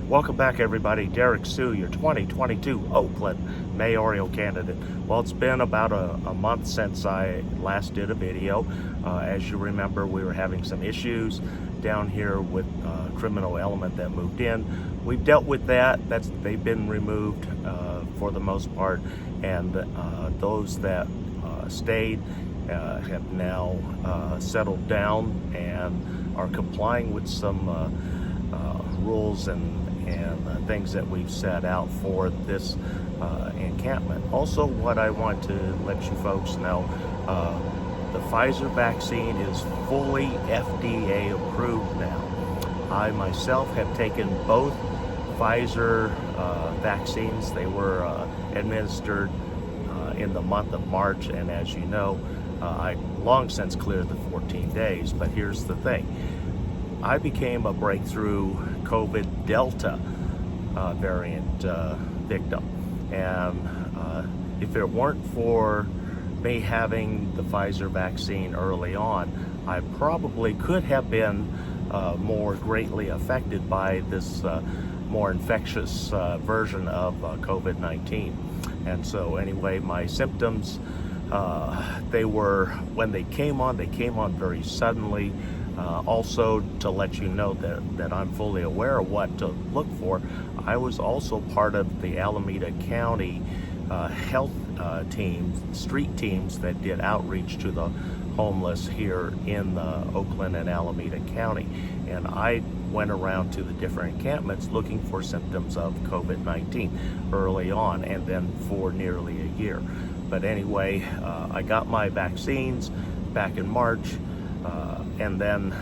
Welcome back, everybody. Derrick Soo, your 2022 Oakland mayoral candidate. Well, it's been about a month since I last did a video. As you remember, we were having some issues down here with a criminal element that moved in. We've dealt with that. They've been removed for the most part, and those that stayed have now settled down and are complying with some rules and things that we've set out for this encampment. Also, what I want to let you folks know, the Pfizer vaccine is fully FDA approved now. I myself have taken both Pfizer vaccines. They were administered in the month of March, and as you know, I long since cleared the 14 days, but here's the thing. I became a breakthrough COVID Delta variant victim, and if it weren't for me having the Pfizer vaccine early on, I probably could have been more greatly affected by this more infectious version of COVID-19. And so anyway, my symptoms, when they came on very suddenly. Also, to let you know that I'm fully aware of what to look for, I was also part of the Alameda County health teams, street teams that did outreach to the homeless here in Oakland and Alameda County. And I went around to the different encampments looking for symptoms of COVID-19 early on, and then for nearly a year. But anyway, I got my vaccines back in March. And then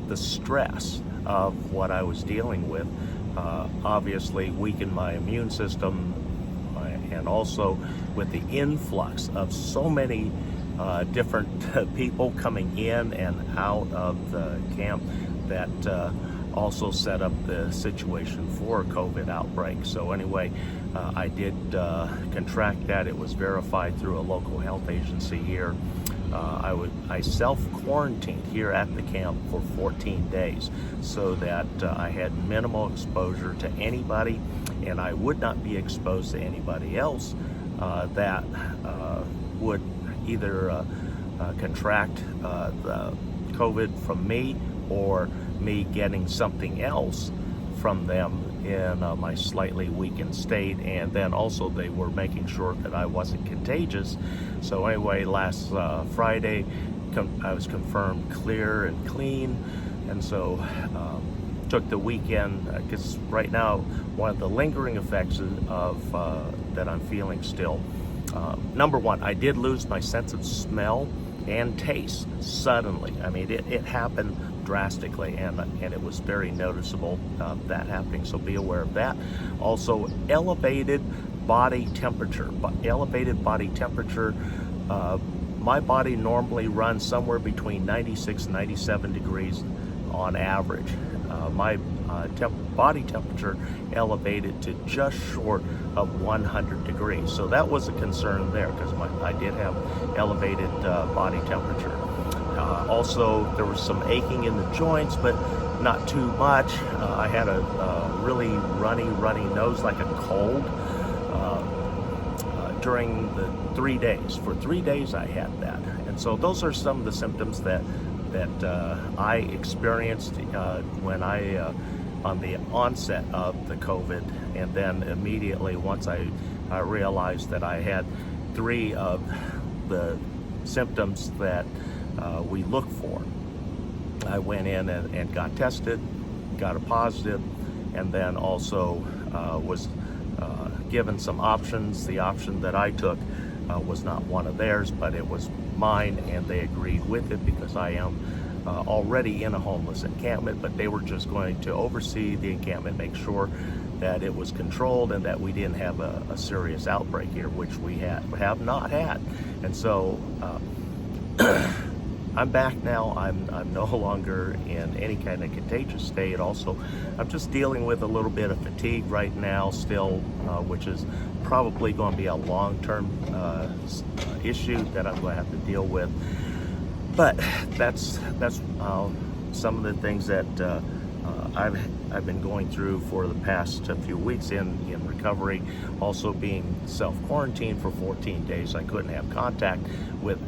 the stress of what I was dealing with obviously weakened my immune system, and also with the influx of so many different people coming in and out of the camp, that also set up the situation for a COVID outbreak. So anyway, I did contract that. It was verified through a local health agency here. I self-quarantined here at the camp for 14 days so that I had minimal exposure to anybody, and I would not be exposed to anybody else that would either contract the COVID from me, or me getting something else from them in my slightly weakened state. And then also they were making sure that I wasn't contagious. So anyway, last Friday I was confirmed clear and clean, and so took the weekend, because right now one of the lingering effects of that I'm feeling still, number one, I did lose my sense of smell and taste suddenly. I mean, it happened drastically, and it was very noticeable, that happening, so be aware of that. Also, elevated body temperature. My body normally runs somewhere between 96 and 97 degrees on average. My body temperature elevated to just short of 100 degrees. So that was a concern there, because I did have elevated body temperature. Also, there was some aching in the joints, but not too much. I had a really runny nose, like a cold, during the 3 days. For 3 days I had that. And so those are some of the symptoms that I experienced when on the onset of the COVID, and then immediately once I realized that I had 3 of the symptoms that we look for, I went in and got tested, got a positive, and then also was given some options. The option that I took was not one of theirs, but it was mine, and they agreed with it because I am already in a homeless encampment, but they were just going to oversee the encampment, make sure that it was controlled and that we didn't have a serious outbreak here, which we have not had. And so I'm back now. I'm no longer in any kind of contagious state. Also, I'm just dealing with a little bit of fatigue right now still, which is probably going to be a long-term issue that I'm going to have to deal with. But that's some of the things that I've been going through for the past few weeks in recovery, also being self-quarantined for 14 days. I couldn't have contact with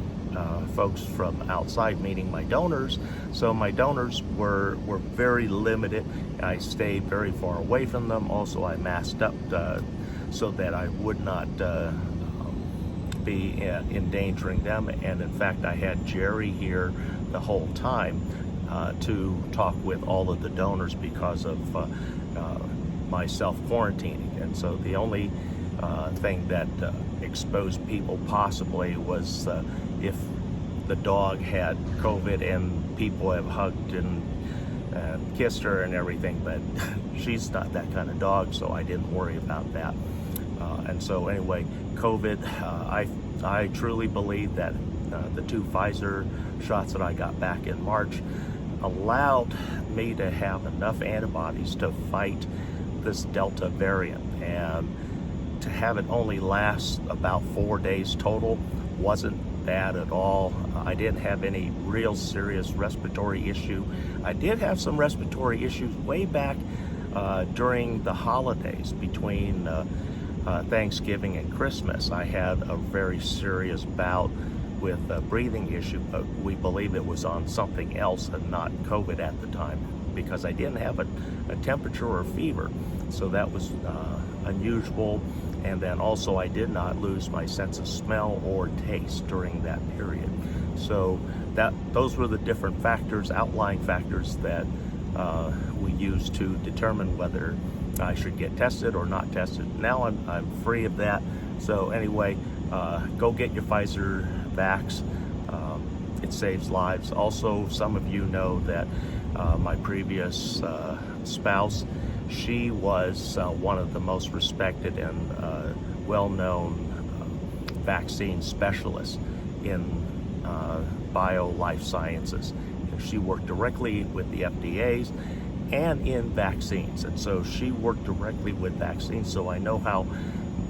folks from outside, meaning my donors. So my donors were very limited. I stayed very far away from them. Also, I masked up so that I would not be endangering them. And in fact, I had Jerry here the whole time to talk with all of the donors because of my self-quarantining. And so the only thing that exposed people possibly was if the dog had COVID, and people have hugged and kissed her and everything, but she's not that kind of dog, so I didn't worry about that. And so anyway, COVID, I truly believe that the 2 Pfizer shots that I got back in March allowed me to have enough antibodies to fight this Delta variant, and to have it only last about 4 days total wasn't bad at all. I didn't have any real serious respiratory issue. I did have some respiratory issues way back during the holidays between Thanksgiving and Christmas. I had a very serious bout with a breathing issue, but we believe it was on something else and not COVID at the time, because I didn't have a temperature or fever. So that was unusual. And then also I did not lose my sense of smell or taste during that period. So those were the different factors, outlying factors that we used to determine whether I should get tested or not tested. Now I'm free of that. So anyway, go get your Pfizer vax. It saves lives. Also, some of you know that my previous spouse, she was one of the most respected and well-known vaccine specialists in bio life sciences. She worked directly with the FDAs and in vaccines, and so she worked directly with vaccines, so I know how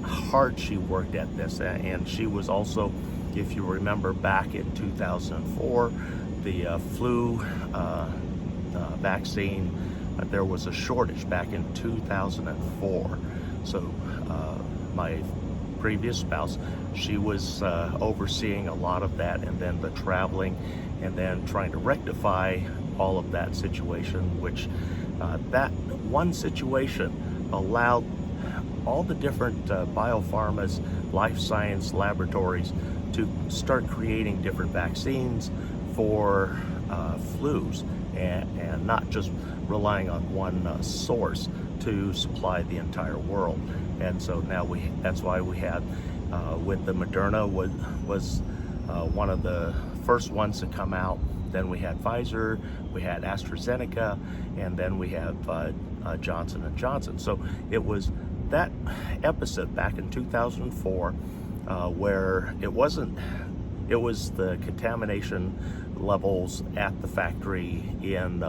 hard she worked at this. And she was also, if you remember back in 2004, the flu vaccine, there was a shortage back in 2004. So my previous spouse, she was overseeing a lot of that, and then the traveling, and then trying to rectify all of that situation, which that one situation allowed all the different biopharmas, life science laboratories to start creating different vaccines for flus, and not just relying on one source to supply the entire world. And so now that's why we had with the Moderna was one of the first ones to come out. Then we had Pfizer, we had AstraZeneca, and then we have Johnson & Johnson. So it was that episode back in 2004 where it was the contamination levels at the factory in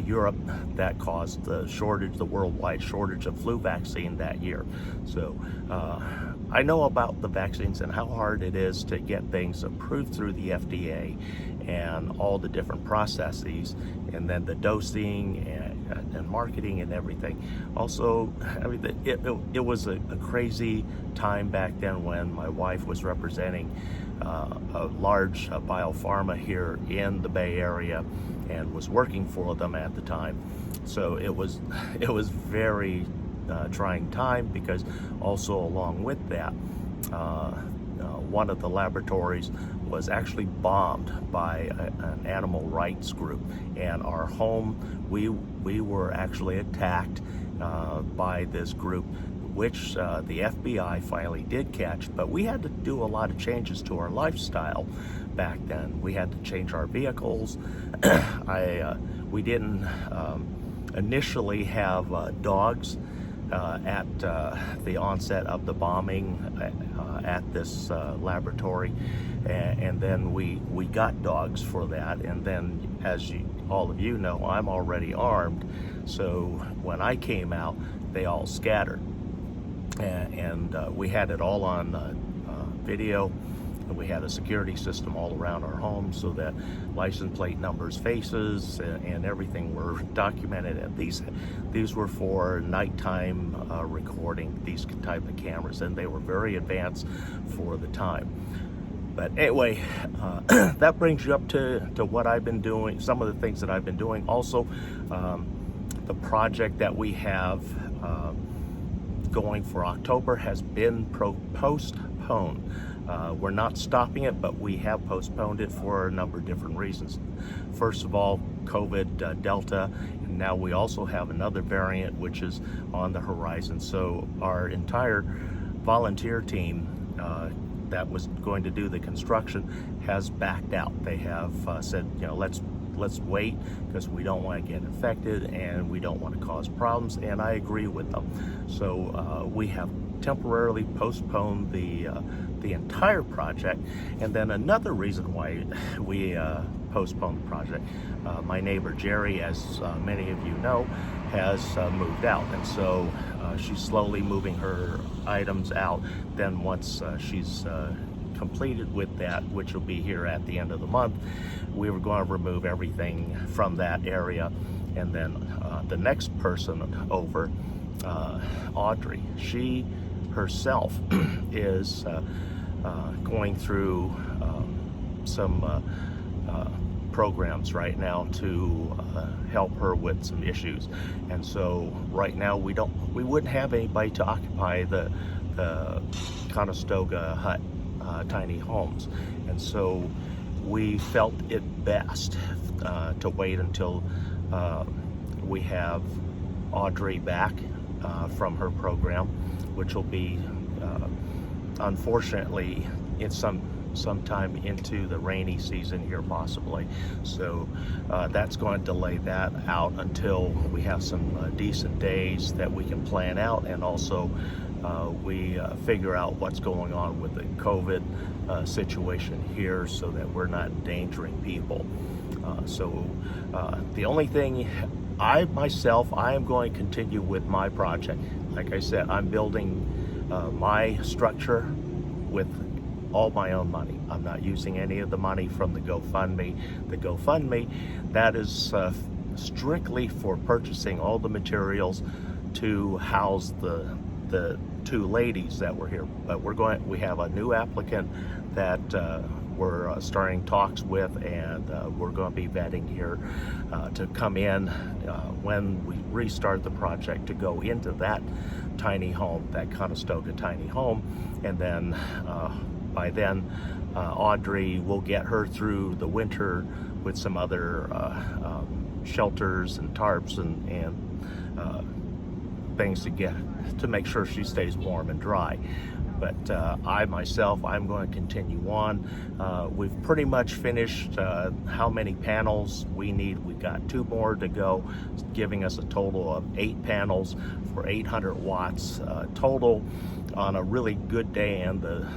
Europe that caused the worldwide shortage of flu vaccine that year. So I know about the vaccines and how hard it is to get things approved through the FDA and all the different processes, and then the dosing and marketing and everything. Also, I mean, it was a crazy time back then when my wife was representing a large biopharma here in the Bay Area and was working for them at the time. So it was very trying time, because also along with that, one of the laboratories was actually bombed by an animal rights group, and our home, we were actually attacked by this group, which the FBI finally did catch. But we had to do a lot of changes to our lifestyle back then. We had to change our vehicles. We didn't initially have dogs at the onset of the bombing at this laboratory, and then we got dogs for that. And then, as all of you know, I'm already armed, so when I came out, they all scattered, and we had it all on video. And we had a security system all around our home so that license plate numbers, faces, and everything were documented. And these were for nighttime recording, these type of cameras, and they were very advanced for the time. But anyway, that brings you up to what I've been doing, some of the things that I've been doing. Also, the project that we have going for October has been postponed. We're not stopping it, but we have postponed it for a number of different reasons. First of all, COVID, Delta, and now we also have another variant which is on the horizon. So our entire volunteer team that was going to do the construction has backed out. They have said, let's wait, because we don't want to get infected and we don't want to cause problems, and I agree with them. So we have temporarily postponed the entire project. And then another reason why we postponed the project, my neighbor Jerry, as many of you know, has moved out, and so she's slowly moving her items out. Then once she's completed with that, which will be here at the end of the month, we were going to remove everything from that area. And then the next person over, Audrey, she herself is going through some programs right now to help her with some issues. And so right now we wouldn't have anybody to occupy the Conestoga hut, tiny homes. And so we felt it best to wait until we have Audrey back from her program, which will be unfortunately in sometime into the rainy season here possibly. So that's going to delay that out until we have some decent days that we can plan out, and also we figure out what's going on with the COVID situation here so that we're not endangering people. So the only thing, I am going to continue with my project. Like I said, I'm building my structure with all my own money. I'm not using any of the money from the GoFundMe. The GoFundMe, that is strictly for purchasing all the materials to house the two ladies that were here. But we have a new applicant that we're starting talks with, and we're going to be vetting here to come in when we restart the project to go into that tiny home, that Conestoga tiny home. And then by then, Audrey will get her through the winter with some other shelters and tarps and things to make sure she stays warm and dry. But I myself, I'm going to continue on. We've pretty much finished how many panels we need. We got 2 more to go, giving us a total of 8 panels for 800 watts total. On a really good day, and the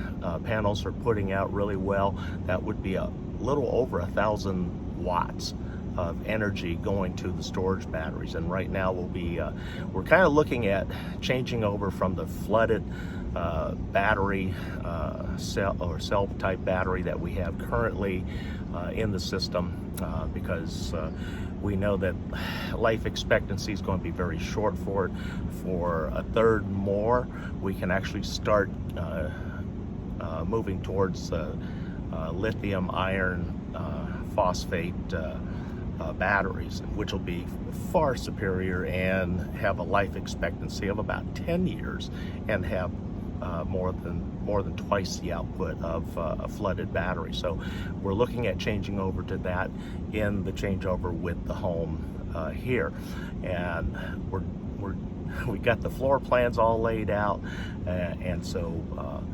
panels are putting out really well, that would be a little over 1,000 watts of energy going to the storage batteries. And right now we're kind of looking at changing over from the flooded battery cell type battery that we have currently in the system, because we know that life expectancy is going to be very short for it. For a third more, we can actually start moving towards lithium iron phosphate batteries, which will be far superior and have a life expectancy of about 10 years and have more than twice the output of a flooded battery. So we're looking at changing over to that in the changeover with the home here, and we got the floor plans all laid out, and so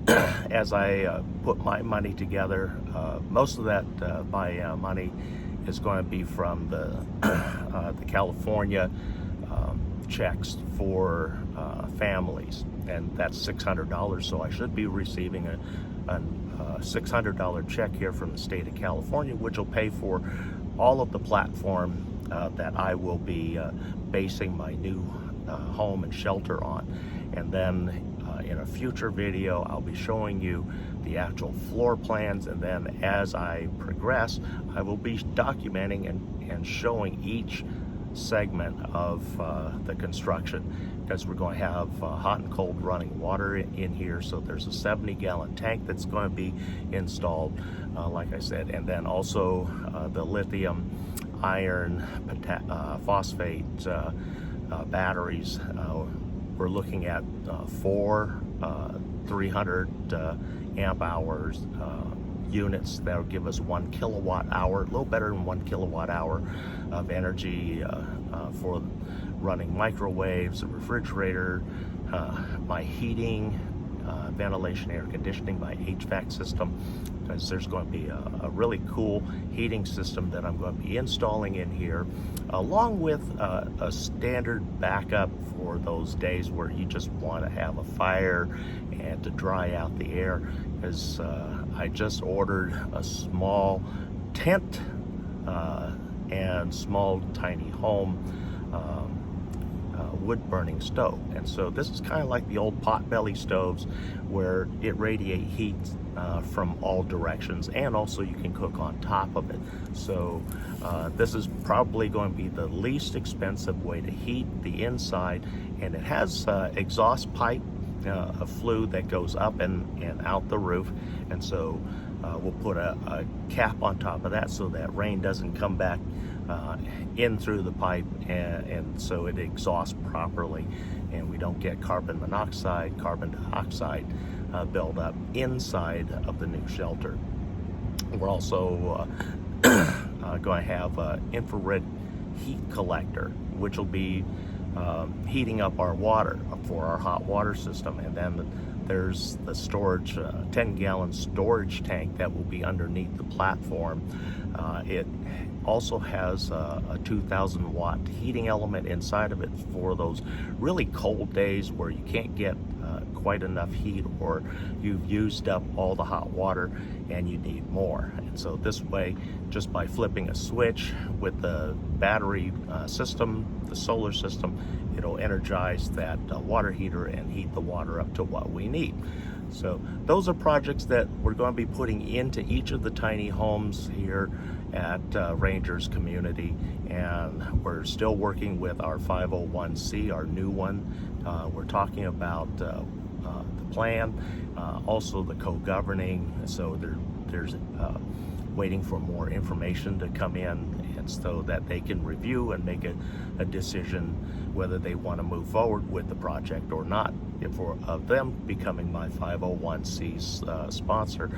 as I put my money together, most of that my money is going to be from the California checks for families, and that's $600. So I should be receiving a $600 check here from the state of California, which will pay for all of the platform that I will be basing my new home and shelter on. And then In a future video, I'll be showing you the actual floor plans, and then as I progress, I will be documenting and showing each segment of the construction, because we're going to have hot and cold running water in here. So there's a 70-gallon tank that's going to be installed, like I said, and then also the lithium iron phosphate batteries. We're looking at 4 300 amp hours units that will give us 1 kilowatt hour, a little better than 1 kilowatt hour of energy for running microwaves, a refrigerator, my heating, ventilation, air conditioning, my HVAC system, because there's going to be a really cool heating system that I'm going to be installing in here, along with a standard backup for those days where you just want to have a fire and to dry out the air, because I just ordered a small tent and small tiny home wood burning stove. And so this is kind of like the old potbelly stoves where it radiates heat from all directions, and also you can cook on top of it. So this is probably going to be the least expensive way to heat the inside, and it has exhaust pipe, a flue that goes up and out the roof, and so we'll put a cap on top of that so that rain doesn't come back in through the pipe, and so it exhausts properly, and we don't get carbon monoxide, carbon dioxide build up inside of the new shelter. We're also going to have an infrared heat collector, which will be heating up our water for our hot water system. And then there's the storage, 10-gallon storage tank that will be underneath the platform. It also has a 2,000 watt heating element inside of it for those really cold days where you can't get quite enough heat, or you've used up all the hot water and you need more. And so this way, just by flipping a switch with the battery system, the solar system, it'll energize that water heater and heat the water up to what we need. So those are projects that we're going to be putting into each of the tiny homes here at Rangers Community, and we're still working with our 501c, our new one. We're talking about the plan, also the co-governing. So there's waiting for more information to come in, and so that they can review and make a decision whether they want to move forward with the project or not. For them becoming my 501c sponsor,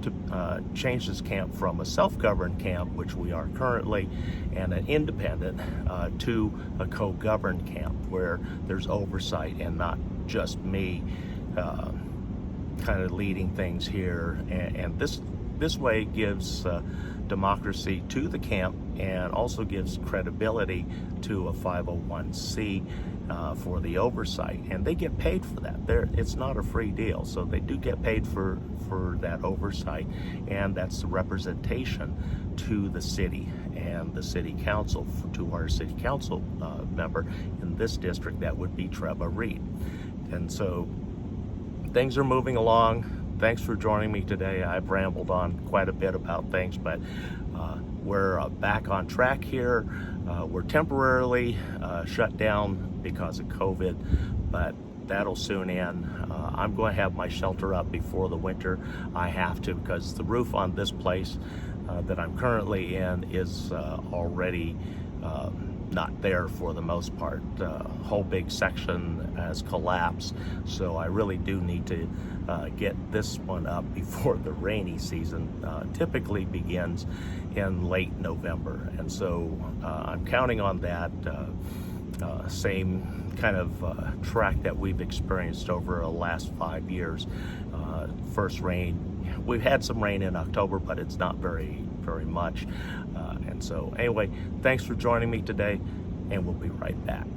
to change this camp from a self-governed camp, which we are currently, and an independent, to a co-governed camp where there's oversight and not just me kind of leading things here. And this way gives democracy to the camp, and also gives credibility to a 501c for the oversight, and they get paid for that. It's not a free deal, so they do get paid for that oversight, and that's the representation to the city and the city council, to our city council member in this district, that would be Trevor Reed. And so things are moving along. Thanks for joining me today. I've rambled on quite a bit about things, but we're back on track here. We're temporarily shut down because of COVID, but that'll soon end. I'm going to have my shelter up before the winter. I have to, because the roof on this place that I'm currently in is already not there for the most part. Whole big section has collapsed, so I really do need to get this one up before the rainy season typically begins in late November. And so I'm counting on that same kind of track that we've experienced over the last 5 years. First rain, we've had some rain in October, but it's not very much. And so anyway, thanks for joining me today, and we'll be right back.